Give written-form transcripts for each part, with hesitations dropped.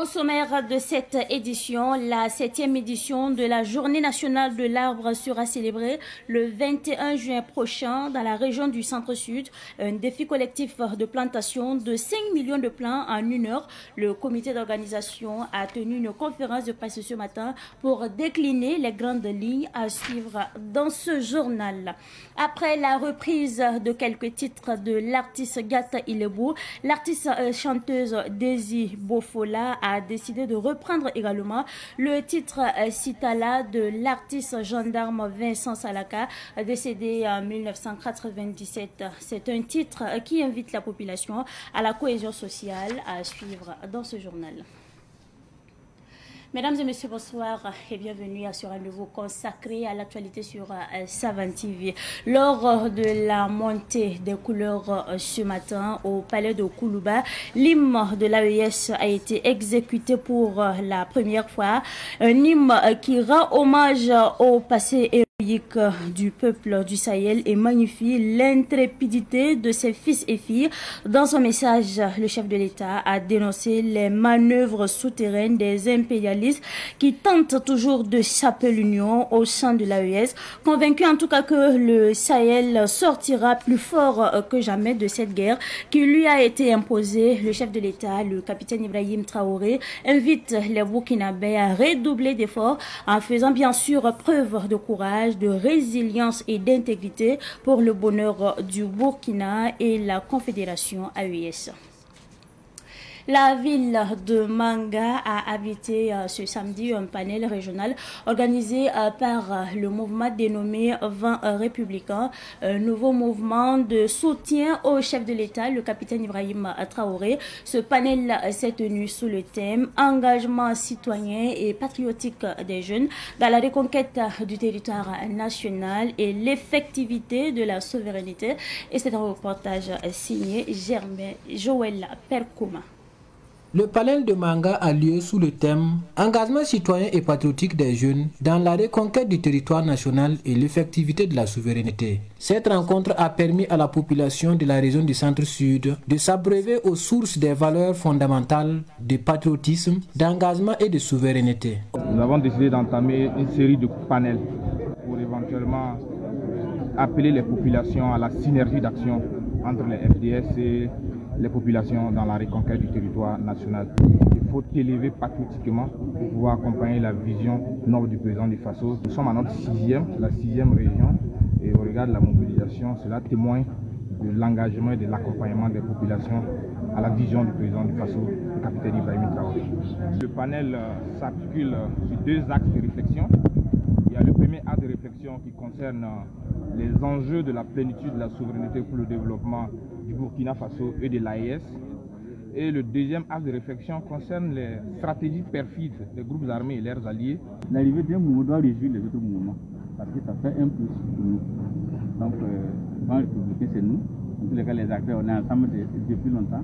Au sommaire de cette édition, la 7e édition de la Journée nationale de l'arbre sera célébrée le 21 juin prochain dans la région du Centre-Sud. Un défi collectif de plantation de 5 millions de plants en 1 heure. Le comité d'organisation a tenu une conférence de presse ce matin pour décliner les grandes lignes à suivre dans ce journal. Après la reprise de quelques titres de l'artiste Gata Ilebou, l'artiste chanteuse Daisy Bofola a décidé de reprendre également le titre Citala de l'artiste gendarme Vincent Salaka, décédé en 1997. C'est un titre qui invite la population à la cohésion sociale à suivre dans ce journal. Mesdames et messieurs, bonsoir et bienvenue à ce rendez-vous consacré à l'actualité sur Savane TV. Lors de la montée des couleurs ce matin au palais de Koulouba, l'hymne de l'AES a été exécuté pour la première fois. Un hymne qui rend hommage au passé héroïque du peuple du Sahel et magnifie l'intrépidité de ses fils et filles. Dans son message, le chef de l'État a dénoncé les manœuvres souterraines des impérialistes qui tentent toujours de saper l'union au sein de l'AES, convaincu en tout cas que le Sahel sortira plus fort que jamais de cette guerre qui lui a été imposée. Le chef de l'État, le capitaine Ibrahim Traoré, invite les Burkinabés à redoubler d'efforts en faisant bien sûr preuve de courage, de résilience et d'intégrité pour le bonheur du Burkina et la Confédération AES. La ville de Manga a abrité ce samedi un panel régional organisé par le mouvement dénommé 20 républicains, un nouveau mouvement de soutien au chef de l'État, le capitaine Ibrahim Traoré. Ce panel s'est tenu sous le thème engagement citoyen et patriotique des jeunes dans la reconquête du territoire national et l'effectivité de la souveraineté. Et c'est un reportage signé Germain Joël Perkouma. Le panel de Manga a lieu sous le thème « Engagement citoyen et patriotique des jeunes dans la reconquête du territoire national et l'effectivité de la souveraineté ». Cette rencontre a permis à la population de la région du Centre-Sud de s'abreuver aux sources des valeurs fondamentales de patriotisme, d'engagement et de souveraineté. Nous avons décidé d'entamer une série de panels pour éventuellement appeler les populations à la synergie d'action entre les FDS et les populations dans la reconquête du territoire national. Il faut élever patriotiquement pour pouvoir accompagner la vision noble du président du Faso. Nous sommes à notre la sixième région, et au regard de la mobilisation, cela témoigne de l'engagement et de l'accompagnement des populations à la vision du président du Faso, le capitaine Ibrahim Traoré. Le panel s'articule sur 2 axes de réflexion. Il y a le premier axe de réflexion qui concerne les enjeux de la plénitude de la souveraineté pour le développement du Burkina Faso et de l'AES. Et le deuxième axe de réflexion concerne les stratégies perfides des groupes armés et leurs alliés. L'arrivée d'un mouvement doit réjouir les autres mouvements, parce que ça fait un plus pour nous. Donc, dans le républicain, c'est nous. En tous les cas, les acteurs, on est ensemble depuis longtemps.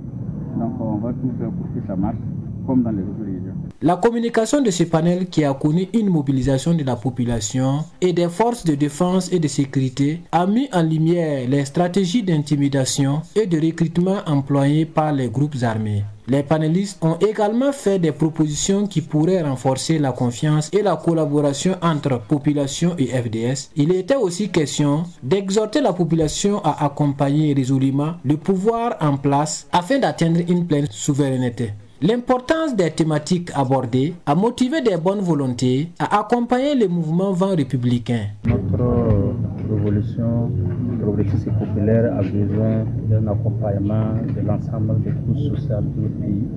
Donc, on va tout faire pour que ça marche, comme dans les autres régions. La communication de ce panel, qui a connu une mobilisation de la population et des forces de défense et de sécurité, a mis en lumière les stratégies d'intimidation et de recrutement employées par les groupes armés. Les panélistes ont également fait des propositions qui pourraient renforcer la confiance et la collaboration entre population et FDS. Il était aussi question d'exhorter la population à accompagner résolument le pouvoir en place afin d'atteindre une pleine souveraineté. L'importance des thématiques abordées a motivé des bonnes volontés à accompagner le mouvement 20 républicain. Notre révolution progressiste et populaire a besoin d'un accompagnement de l'ensemble des couches sociales du pays.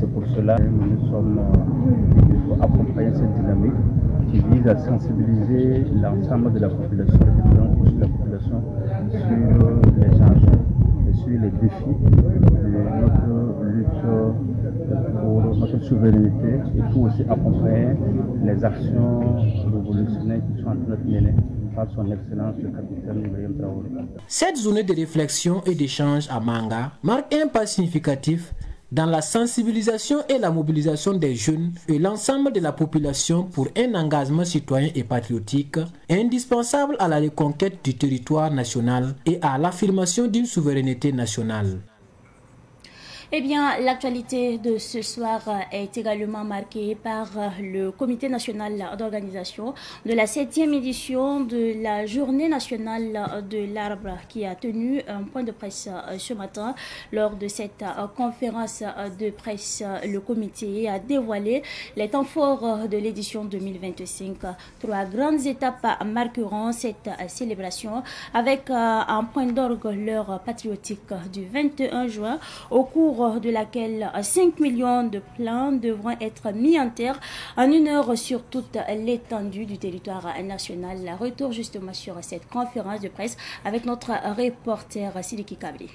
C'est pour cela que nous sommes accompagner cette dynamique qui vise à sensibiliser l'ensemble de la population, les différentes couches de la population sur les enjeux et sur les défis de notre lutte pour notre souveraineté et pour aussi accompagner les actions révolutionnaires qui sont en train d'être menées par son excellence le capitaine Ibrahim Traoré. Cette journée de réflexion et d'échange à Manga marque un pas significatif dans la sensibilisation et la mobilisation des jeunes et l'ensemble de la population pour un engagement citoyen et patriotique indispensable à la reconquête du territoire national et à l'affirmation d'une souveraineté nationale. Eh bien, l'actualité de ce soir est également marquée par le Comité national d'organisation de la 7e édition de la Journée nationale de l'arbre qui a tenu un point de presse ce matin. Lors de cette conférence de presse, le comité a dévoilé les temps forts de l'édition 2025. 3 grandes étapes marqueront cette célébration avec un point d'orgue l'heure patriotique du 21 juin au cours de laquelle 5 millions de plants devront être mis en terre en 1 heure sur toute l'étendue du territoire national. Retour justement sur cette conférence de presse avec notre reporter Sidiki Kabli.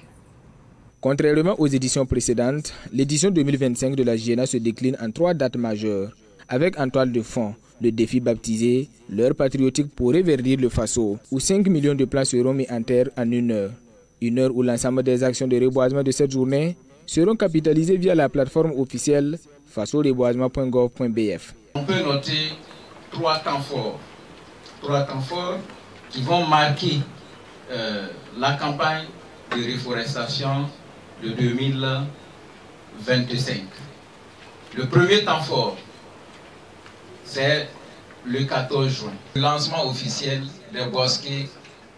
Contrairement aux éditions précédentes, l'édition 2025 de la JNA se décline en 3 dates majeures, avec en toile de fond le défi baptisé « L'heure patriotique pour reverdir le Faso » où 5 millions de plants seront mis en terre en 1 heure. 1 heure où l'ensemble des actions de reboisement de cette journée seront capitalisées via la plateforme officielle fasoreboisement.gov.bf. On peut noter 3 temps forts. 3 temps forts qui vont marquer la campagne de réforestation de 2025. Le premier temps fort, c'est le 14 juin. Le lancement officiel des bosquets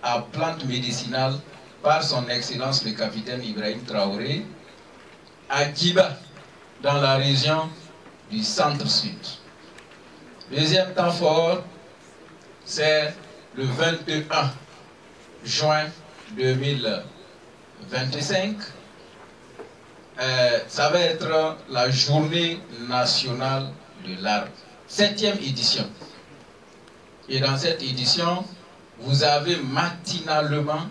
à plantes médicinales par son Excellence le capitaine Ibrahim Traoré à Kiba, dans la région du centre-sud. Deuxième temps fort, c'est le 21 juin 2025. Ça va être la journée nationale de l'arbre. 7e édition. Et dans cette édition, vous avez matinalement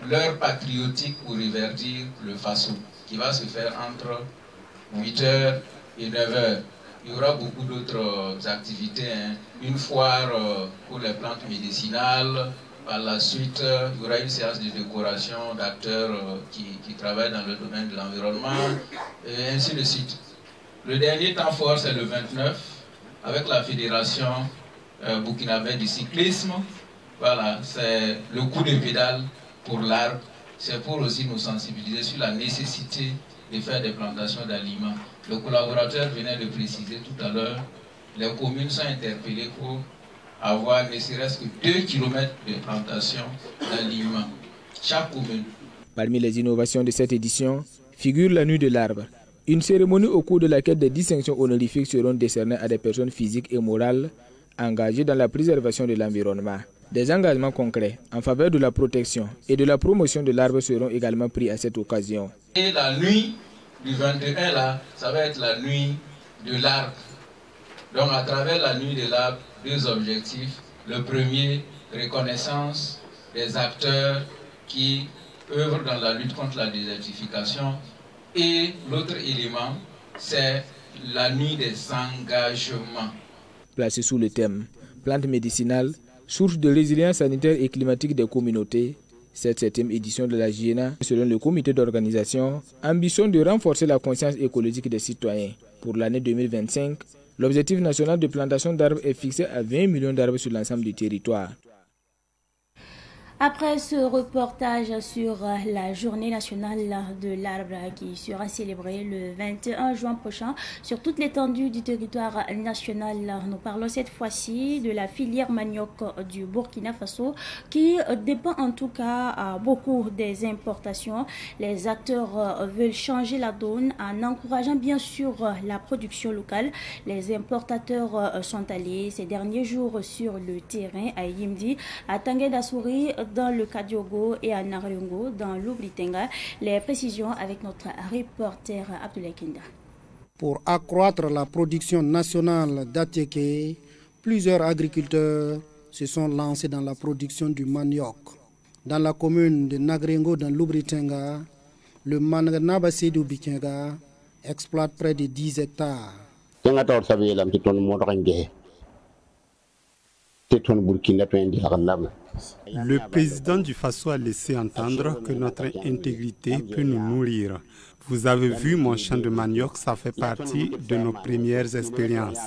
l'heure patriotique pour reverdir le Faso, qui va se faire entre 8h et 9h. Il y aura beaucoup d'autres activités, une foire pour les plantes médicinales. Par la suite, il y aura une séance de décoration d'acteurs qui travaillent dans le domaine de l'environnement, et ainsi de suite. Le dernier temps fort, c'est le 29, avec la Fédération burkinabé du cyclisme. Voilà, c'est le coup de pédale pour l'arbre. C'est pour aussi nous sensibiliser sur la nécessité de faire des plantations d'aliments. Le collaborateur venait de préciser tout à l'heure, les communes sont interpellées pour avoir ne serait-ce que 2 km de plantation d'aliments. Chaque commune. Parmi les innovations de cette édition figure la nuit de l'arbre. Une cérémonie au cours de laquelle des distinctions honorifiques seront décernées à des personnes physiques et morales engagées dans la préservation de l'environnement. Des engagements concrets en faveur de la protection et de la promotion de l'arbre seront également pris à cette occasion. Et la nuit du 21, là, ça va être la nuit de l'arbre. Donc à travers la nuit de l'arbre, 2 objectifs. Le premier, reconnaissance des acteurs qui œuvrent dans la lutte contre la désertification. Et l'autre élément, c'est la nuit des engagements. Placé sous le thème « Plantes médicinales, source de résilience sanitaire et climatique des communautés », cette 7e édition de la JNA, selon le comité d'organisation, ambitionne de renforcer la conscience écologique des citoyens. Pour l'année 2025, l'objectif national de plantation d'arbres est fixé à 20 millions d'arbres sur l'ensemble du territoire. Après ce reportage sur la journée nationale de l'arbre qui sera célébrée le 21 juin prochain sur toute l'étendue du territoire national, nous parlons cette fois-ci de la filière manioc du Burkina Faso qui dépend en tout cas beaucoup des importations. Les acteurs veulent changer la donne en encourageant bien sûr la production locale. Les importateurs sont allés ces derniers jours sur le terrain à Yimdi, à Tanguy-Dassouri, dans le Kadiogo et à Narengo dans l'Obritenga. Les précisions avec notre reporter Abdoulaye Kinda. Pour accroître la production nationale d'Atieke, plusieurs agriculteurs se sont lancés dans la production du manioc. Dans la commune de Nagrengo dans l'Obritenga, le Manganabassédou Bikenga exploite près de 10 hectares. Le président du Faso a laissé entendre que notre intégrité peut nous nourrir. Vous avez vu mon champ de manioc, ça fait partie de nos premières expériences.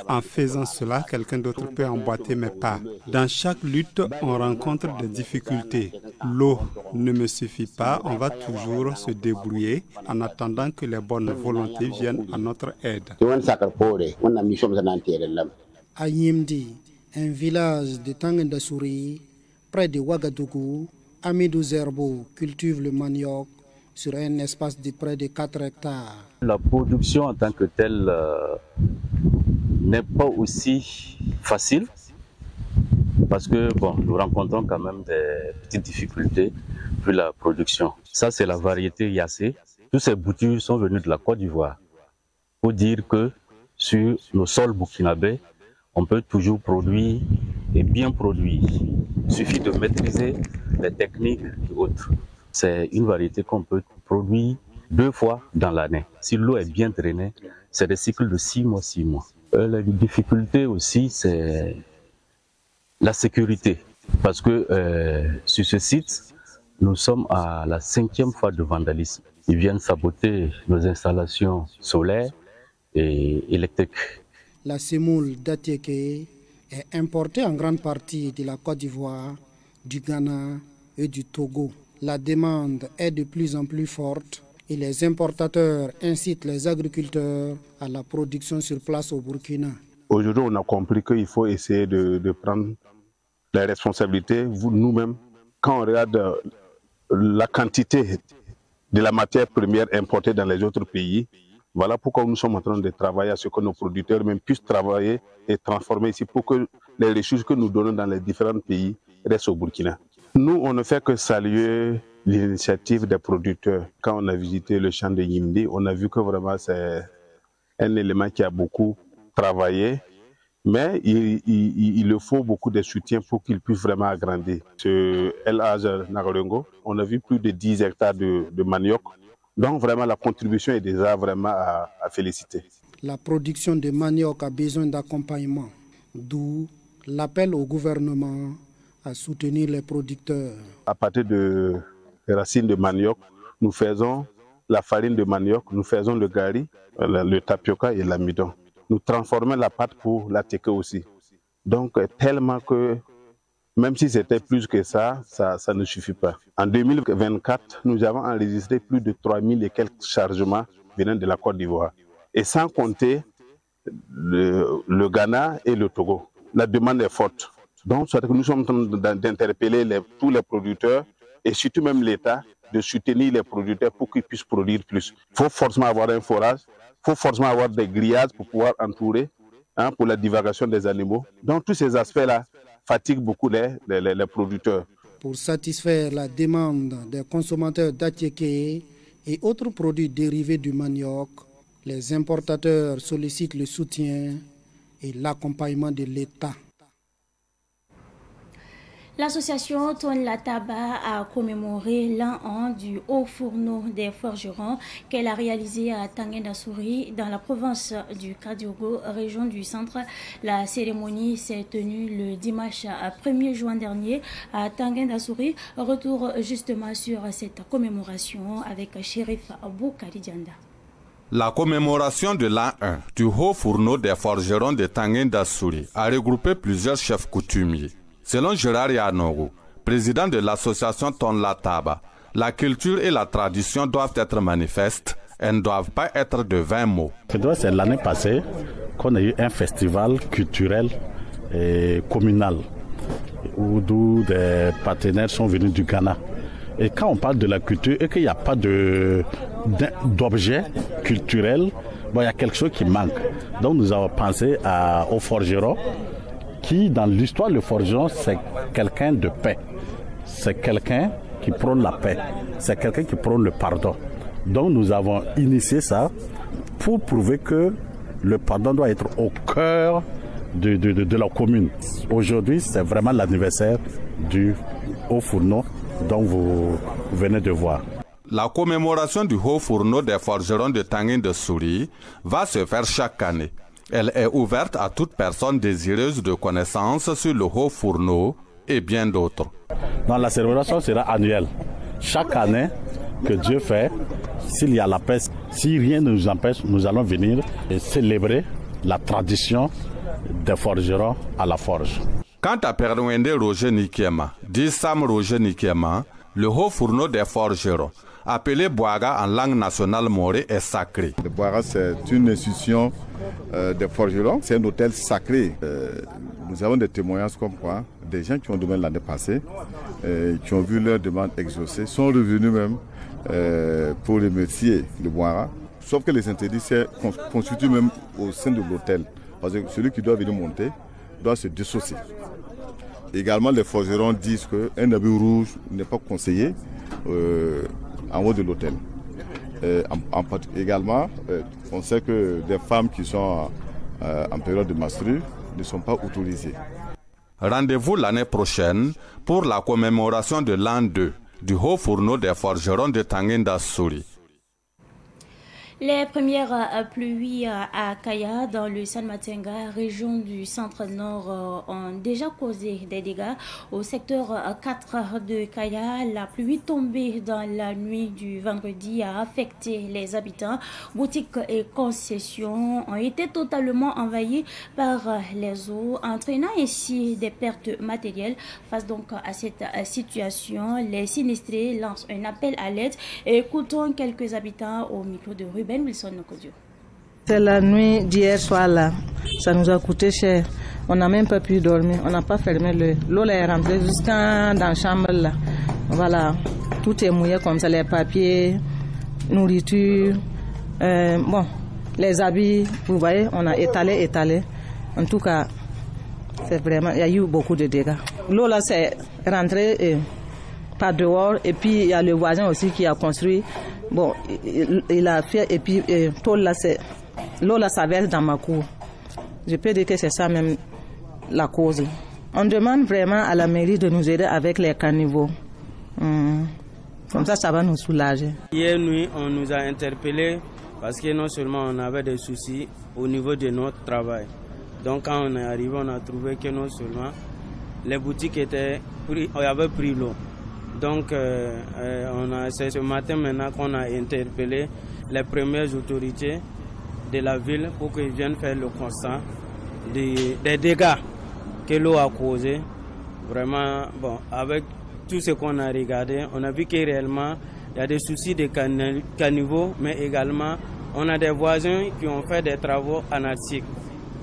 En faisant cela, quelqu'un d'autre peut emboîter mes pas. Dans chaque lutte, on rencontre des difficultés. L'eau ne me suffit pas, on va toujours se débrouiller en attendant que les bonnes volontés viennent à notre aide. À Yimdi, un village de Tangendasouri, près de Ouagadougou, Amidou Zerbo cultive le manioc sur un espace de près de 4 hectares. La production en tant que telle n'est pas aussi facile parce que bon, nous rencontrons quand même des petites difficultés pour la production. Ça, c'est la variété Yassé. Tous ces boutures sont venus de la Côte d'Ivoire. Il faut dire que sur nos sols burkinabés, on peut toujours produire et bien produire. Il suffit de maîtriser les techniques et autres. C'est une variété qu'on peut produire 2 fois dans l'année. Si l'eau est bien drainée, c'est des cycles de 6 mois, 6 mois. La difficulté aussi, c'est la sécurité. Parce que sur ce site, nous sommes à la 5e fois de vandalisme. Ils viennent saboter nos installations solaires et électriques. La semoule d'Atiéké est importée en grande partie de la Côte d'Ivoire, du Ghana et du Togo. La demande est de plus en plus forte et les importateurs incitent les agriculteurs à la production sur place au Burkina. Aujourd'hui, on a compris qu'il faut essayer de prendre les responsabilités, nous-mêmes. Quand on regarde la quantité de la matière première importée dans les autres pays, voilà pourquoi nous sommes en train de travailler à ce que nos producteurs même puissent travailler et transformer ici pour que les ressources que nous donnons dans les différents pays restent au Burkina. Nous, on ne fait que saluer l'initiative des producteurs. Quand on a visité le champ de Yimdi, on a vu que vraiment c'est un élément qui a beaucoup travaillé, mais il faut beaucoup de soutien pour qu'il puisse vraiment agrandir. Ce LH Nagarengo, on a vu plus de 10 hectares de manioc. Donc vraiment la contribution est déjà vraiment à féliciter. La production de manioc a besoin d'accompagnement, d'où l'appel au gouvernement à soutenir les producteurs. À partir de racines de manioc, nous faisons la farine de manioc, nous faisons le gari, le tapioca et l'amidon. Nous transformons la pâte pour la teke aussi. Donc tellement que même si c'était plus que ça, ça ne suffit pas. En 2024, nous avons enregistré plus de 3000 et quelques chargements venant de la Côte d'Ivoire. Et sans compter le Ghana et le Togo. La demande est forte. Donc, nous sommes en train d'interpeller tous les producteurs et surtout même l'État de soutenir les producteurs pour qu'ils puissent produire plus. Il faut forcément avoir un forage, il faut forcément avoir des grillages pour pouvoir entourer, pour la divagation des animaux. Donc, tous ces aspects-là fatiguent beaucoup les producteurs. Pour satisfaire la demande des consommateurs d'Atiéké et autres produits dérivés du manioc, les importateurs sollicitent le soutien et l'accompagnement de l'État. L'association Tourne la Tabac a commémoré l'an 1 du haut fourneau des forgerons qu'elle a réalisé à Tangendasouri dans la province du Kadiogo, région du centre. La cérémonie s'est tenue le dimanche 1er juin dernier à Tangendasouri. Retour justement sur cette commémoration avec Chérif Aboukari Dianda. La commémoration de l'an 1 du haut fourneau des forgerons de Tangendasouri a regroupé plusieurs chefs coutumiers. Selon Gérard Yanogo, président de l'association Tourne la Tabac, la culture et la tradition doivent être manifestes et ne doivent pas être de vains mots. C'est l'année passée qu'on a eu un festival culturel et communal où des partenaires sont venus du Ghana. Et quand on parle de la culture et qu'il n'y a pas d'objet culturel, il y a quelque chose qui manque. Donc nous avons pensé aux forgerons qui, dans l'histoire, le forgeron, c'est quelqu'un de paix. C'est quelqu'un qui prône la paix. C'est quelqu'un qui prône le pardon. Donc nous avons initié ça pour prouver que le pardon doit être au cœur de la commune. Aujourd'hui, c'est vraiment l'anniversaire du haut fourneau dont vous venez de voir. La commémoration du haut fourneau des forgerons de Tangendasouri va se faire chaque année. Elle est ouverte à toute personne désireuse de connaissances sur le haut fourneau et bien d'autres. La célébration sera annuelle. Chaque année que Dieu fait, s'il y a la paix, si rien ne nous empêche, nous allons venir et célébrer la tradition des forgerons à la forge. Quant à Perwende Roger Nikiema, dit Sam Roger Nikiema, le haut fourneau des forgerons, appelé Bouaga en langue nationale morée, est sacré. Le Bouaga, c'est une institution des forgerons, c'est un hôtel sacré. Nous avons des témoignages comme quoi des gens qui ont demandé l'année passée, qui ont vu leur demande exaucée, sont revenus même pour remercier le Bouaga. Sauf que les interdits se constituent même au sein de l'hôtel. Parce que celui qui doit venir monter doit se dissocier. Également, les forgerons disent qu'un habit rouge n'est pas conseillé en haut de l'hôtel. Également, on sait que des femmes qui sont en période de menstrues ne sont pas autorisées. Rendez-vous l'année prochaine pour la commémoration de l'an 2 du haut fourneau des forgerons de Tanguinda Souri. Les premières pluies à Kaya, dans le San Matenga, région du centre-nord, ont déjà causé des dégâts. Au secteur 4 de Kaya, la pluie tombée dans la nuit du vendredi a affecté les habitants. Boutiques et concessions ont été totalement envahies par les eaux, entraînant ainsi des pertes matérielles. Face donc à cette situation, les sinistrés lancent un appel à l'aide. Écoutons quelques habitants au micro de Ruben. C'est la nuit d'hier soir là, ça nous a coûté cher. On n'a même pas pu dormir, on n'a pas fermé l'œil. L'eau est rentrée jusqu'à dans la chambre là. Voilà, tout est mouillé comme ça, les papiers, nourriture, bon, les habits, vous voyez, on a étalé. En tout cas, c'est vraiment, il y a eu beaucoup de dégâts. L'eau là, c'est rentré par dehors et puis il y a le voisin aussi qui a construit. Bon, il a fait, et puis l'eau là, ça verse dans ma cour. Je peux dire que c'est ça même la cause. On demande vraiment à la mairie de nous aider avec les caniveaux. Comme ça va nous soulager. Hier nuit, on nous a interpellés parce que non seulement on avait des soucis au niveau de notre travail. Donc quand on est arrivé, on a trouvé que non seulement les boutiques avaient pris l'eau. Donc, c'est ce matin maintenant qu'on a interpellé les premières autorités de la ville pour qu'ils viennent faire le constat des dégâts que l'eau a causés. Vraiment, bon, avec tout ce qu'on a regardé, on a vu que réellement, il y a des soucis de caniveaux, mais également, on a des voisins qui ont fait des travaux anarchiques,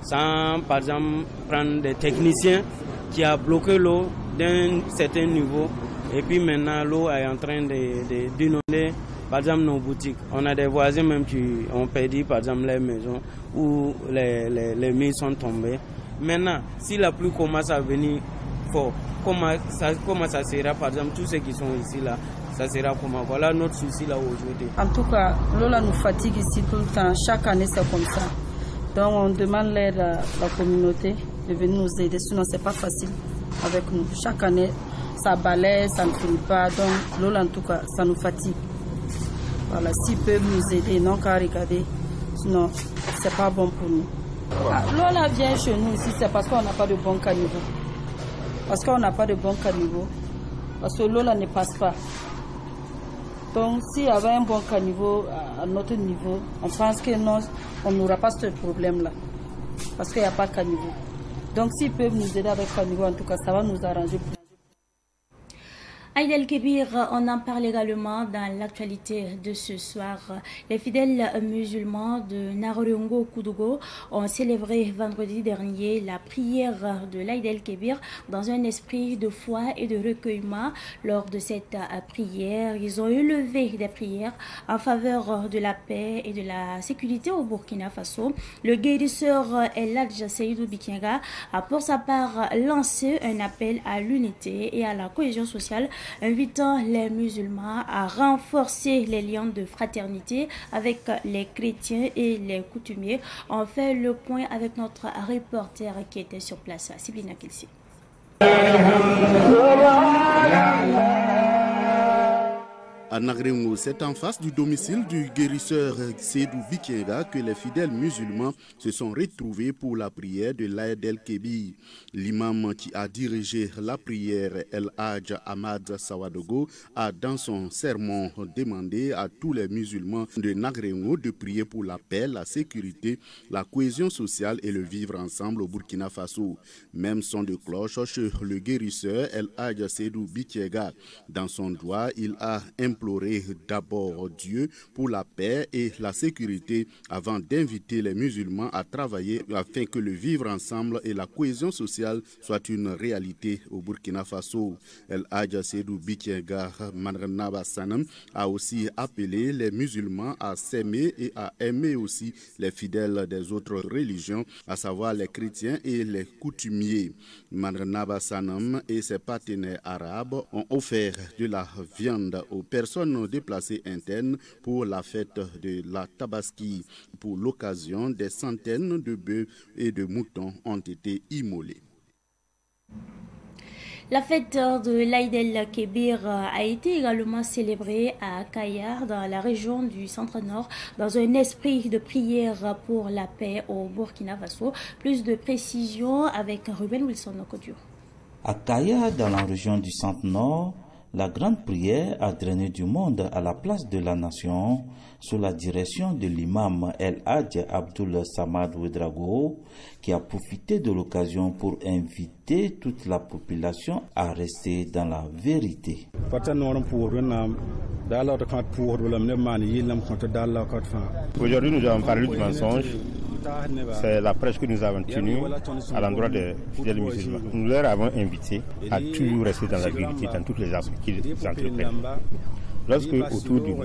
sans, par exemple, prendre des techniciens qui ont bloqué l'eau d'un certain niveau. Et puis maintenant, l'eau est en train d'inonder, par exemple, nos boutiques. On a des voisins même qui ont perdu, par exemple, les maisons où les murs sont tombés. Maintenant, si la pluie commence à venir fort, comment ça sera, par exemple, tous ceux qui sont ici, là, ça sera comment? Voilà notre souci là aujourd'hui. En tout cas, l'eau là nous fatigue ici tout le temps. Chaque année, c'est comme ça. Donc, on demande l'aide à la communauté de venir nous aider. Sinon, c'est pas facile avec nous. Chaque année, ça balaye, ça ne finit pas, donc l'eau en tout cas, ça nous fatigue. Voilà, s'ils peuvent nous aider, non qu'à regarder, sinon c'est pas bon pour nous. L'eau là vient chez nous ici, c'est parce qu'on n'a pas de bon caniveau. Parce que l'eau là ne passe pas. Donc s'il y avait un bon caniveau à notre niveau, on pense que non, on n'aura pas ce problème là. Parce qu'il n'y a pas de caniveau. Donc s'ils peuvent nous aider avec caniveau, en tout cas, ça va nous arranger. Aïd El-Kébir, on en parle également dans l'actualité de ce soir. Les fidèles musulmans de Narongo Koudougou ont célébré vendredi dernier la prière de l'Aïd El-Kébir dans un esprit de foi et de recueillement. Lors de cette prière, ils ont élevé des prières en faveur de la paix et de la sécurité au Burkina Faso. Le guérisseur El Hadj Seydou Bikenga a pour sa part lancé un appel à l'unité et à la cohésion sociale, invitant les musulmans à renforcer les liens de fraternité avec les chrétiens et les coutumiers. On fait le point avec notre reporter qui était sur place, Siblina Kilsi. À Nagrengo, c'est en face du domicile du guérisseur Seydou Bikenga que les fidèles musulmans se sont retrouvés pour la prière de l'Aïd el-Kébir. L'imam qui a dirigé la prière, El Hadj Ahmad Sawadogo, a dans son sermon demandé à tous les musulmans de Nagrengo de prier pour la paix, la sécurité, la cohésion sociale et le vivre ensemble au Burkina Faso. Même son de cloche chez le guérisseur El Hadj Seydou Bikenga. Dans son doigt, il a imploré d'abord Dieu pour la paix et la sécurité avant d'inviter les musulmans à travailler afin que le vivre ensemble et la cohésion sociale soient une réalité au Burkina Faso. El Hadj Seydou Bikenga Madranaba Sanam a aussi appelé les musulmans à s'aimer et à aimer aussi les fidèles des autres religions, à savoir les chrétiens et les coutumiers. Madranaba Sanam et ses partenaires arabes ont offert de la viande aux personnes déplacées internes pour la fête de la Tabaski. Pour l'occasion, des centaines de bœufs et de moutons ont été immolés. La fête de l'Aïd el-Kébir a été également célébrée à Kayar, dans la région du Centre-Nord, dans un esprit de prière pour la paix au Burkina Faso. Plus de précisions avec Ruben Wilson Okodio. À Kayar, dans la région du Centre-Nord, la grande prière a drainé du monde à la place de la nation sous la direction de l'imam El Hadj Abdul Samad Ouedraogo, qui a profité de l'occasion pour inviter toute la population à rester dans la vérité. Aujourd'hui, nous avons parlé du mensonge. C'est la prêche que nous avons tenue à l'endroit des fidèles musulmans. Nous leur avons invité à toujours rester dans la vérité dans toutes les actions qu'ils entreprennent. Lorsque autour de nous,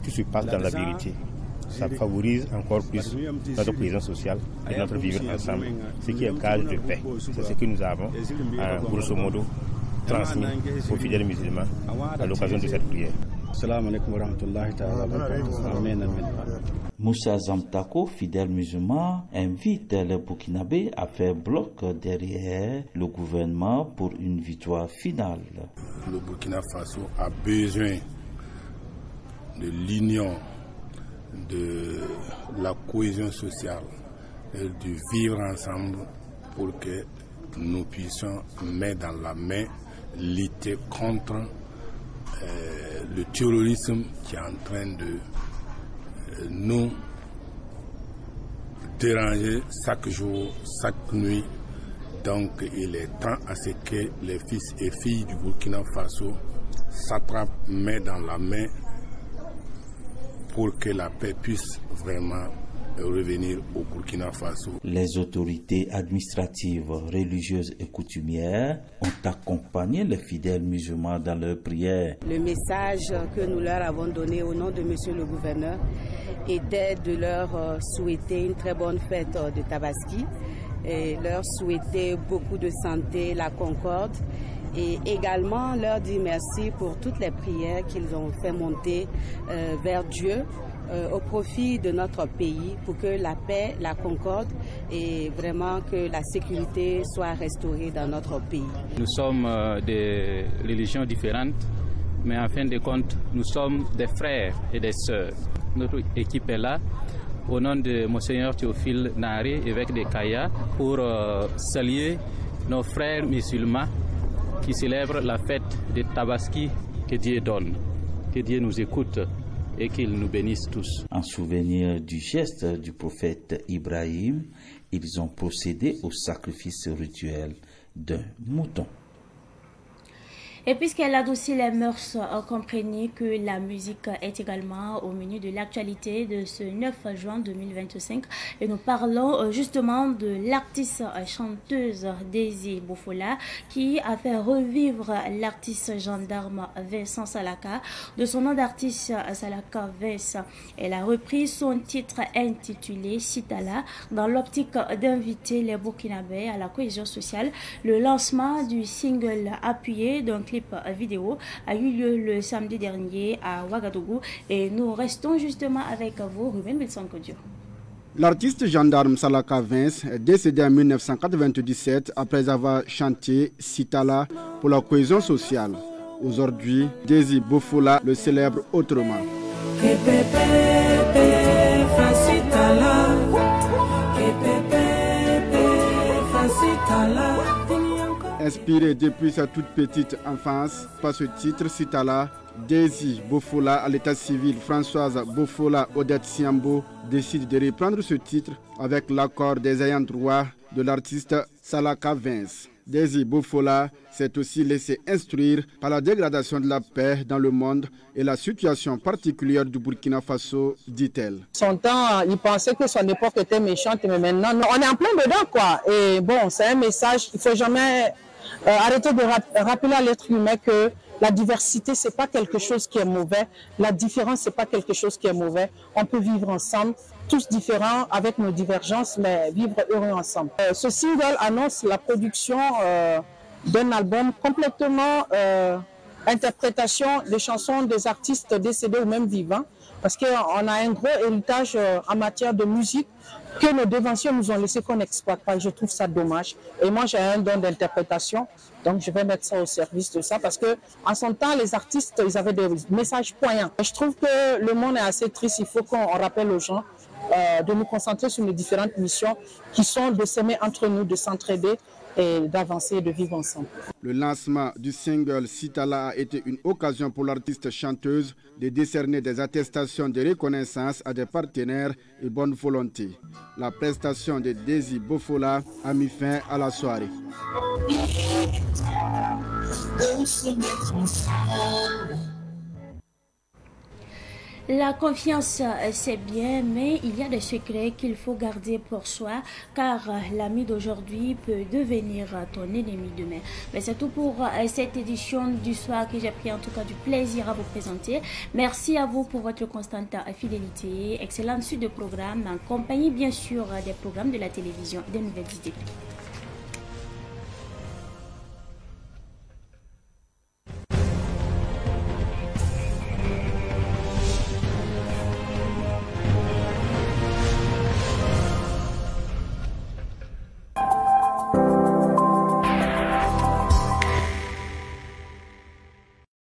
tout se passe dans la vérité, ça favorise encore plus notre cohésion sociale et notre vivre ensemble, ce qui est le gage de paix. C'est ce que nous avons, grosso modo, transmis aux fidèles musulmans à l'occasion de cette prière. Moussa Zamtako, fidèle musulman, invite les Burkinabés à faire bloc derrière le gouvernement pour une victoire finale. Le Burkina Faso a besoin de l'union, de la cohésion sociale et de vivre ensemble pour que nous puissions mettre dans la main lutter contre le terrorisme qui est en train de nous déranger chaque jour, chaque nuit. Donc il est temps à ce que les fils et filles du Burkina Faso s'attrapent main dans la main pour que la paix puisse vraiment revenir au Burkina Faso. Les autorités administratives, religieuses et coutumières ont accompagné les fidèles musulmans dans leurs prières. Le message que nous leur avons donné au nom de Monsieur le gouverneur était de leur souhaiter une très bonne fête de Tabaski et leur souhaiter beaucoup de santé, la concorde et également leur dire merci pour toutes les prières qu'ils ont fait monter vers Dieu au profit de notre pays pour que la paix, la concorde et vraiment que la sécurité soit restaurée dans notre pays. Nous sommes des religions différentes, mais en fin de compte, nous sommes des frères et des sœurs. Notre équipe est là au nom de Monseigneur Théophile Nari, évêque de Kaya, pour saluer nos frères musulmans qui célèbrent la fête de Tabaski. Que Dieu donne, que Dieu nous écoute et qu'il nous bénisse tous. En souvenir du geste du prophète Ibrahim, ils ont procédé au sacrifice rituel d'un mouton. Et puisqu'elle adoucit les mœurs, comprenez que la musique est également au menu de l'actualité de ce 9 juin 2025. Et nous parlons justement de l'artiste chanteuse Daisy Bofola qui a fait revivre l'artiste gendarme Vincent Salaka. De son nom d'artiste Salaka Vincent, elle a repris son titre intitulé Sitala dans l'optique d'inviter les Burkinabés à la cohésion sociale. Le lancement du single appuyé d'un clip vidéo a eu lieu le samedi dernier à Ouagadougou et nous restons justement avec vous, Ruben Wilson-Kodio. L'artiste gendarme Salaka Vince est décédé en 1997 après avoir chanté Sitala pour la cohésion sociale. Aujourd'hui, Désir Bofola le célèbre autrement. Inspiré depuis sa toute petite enfance par ce titre Sitala, Désir Bofola, à l'état civil Françoise Bofola Odette Siambo, décide de reprendre ce titre avec l'accord des ayants droit de l'artiste Salaka Vince. Désir Bofola s'est aussi laissé instruire par la dégradation de la paix dans le monde et la situation particulière du Burkina Faso, dit-elle. Son temps, il pensait que son époque était méchante, mais maintenant, non, on est en plein dedans, quoi. Et bon, c'est un message, il ne faut jamais arrêter de rappeler à l'être humain que la diversité, ce n'est pas quelque chose qui est mauvais. La différence, ce n'est pas quelque chose qui est mauvais. On peut vivre ensemble, tous différents, avec nos divergences, mais vivre heureux ensemble. Ce single annonce la production d'un album complètement interprétation des chansons des artistes décédés ou même vivants, parce qu'on a un gros héritage en matière de musique que nos dévanciers nous ont laissé qu'on n'exploite pas. Je trouve ça dommage. Et moi, j'ai un don d'interprétation, donc je vais mettre ça au service de ça, parce que en son temps, les artistes, ils avaient des messages poignants. Et je trouve que le monde est assez triste. Il faut qu'on rappelle aux gens de nous concentrer sur nos différentes missions qui sont de s'aimer entre nous, de s'entraider et d'avancer et de vivre ensemble. Le lancement du single Sitala a été une occasion pour l'artiste chanteuse de décerner des attestations de reconnaissance à des partenaires et bonne volonté. La prestation de Désir Bofola a mis fin à la soirée. La confiance, c'est bien, mais il y a des secrets qu'il faut garder pour soi, car l'ami d'aujourd'hui peut devenir ton ennemi demain. Mais c'est tout pour cette édition du soir que j'ai pris en tout cas du plaisir à vous présenter. Merci à vous pour votre constante fidélité. Excellente suite de programmes, en compagnie bien sûr des programmes de la télévision, des nouvelles idées.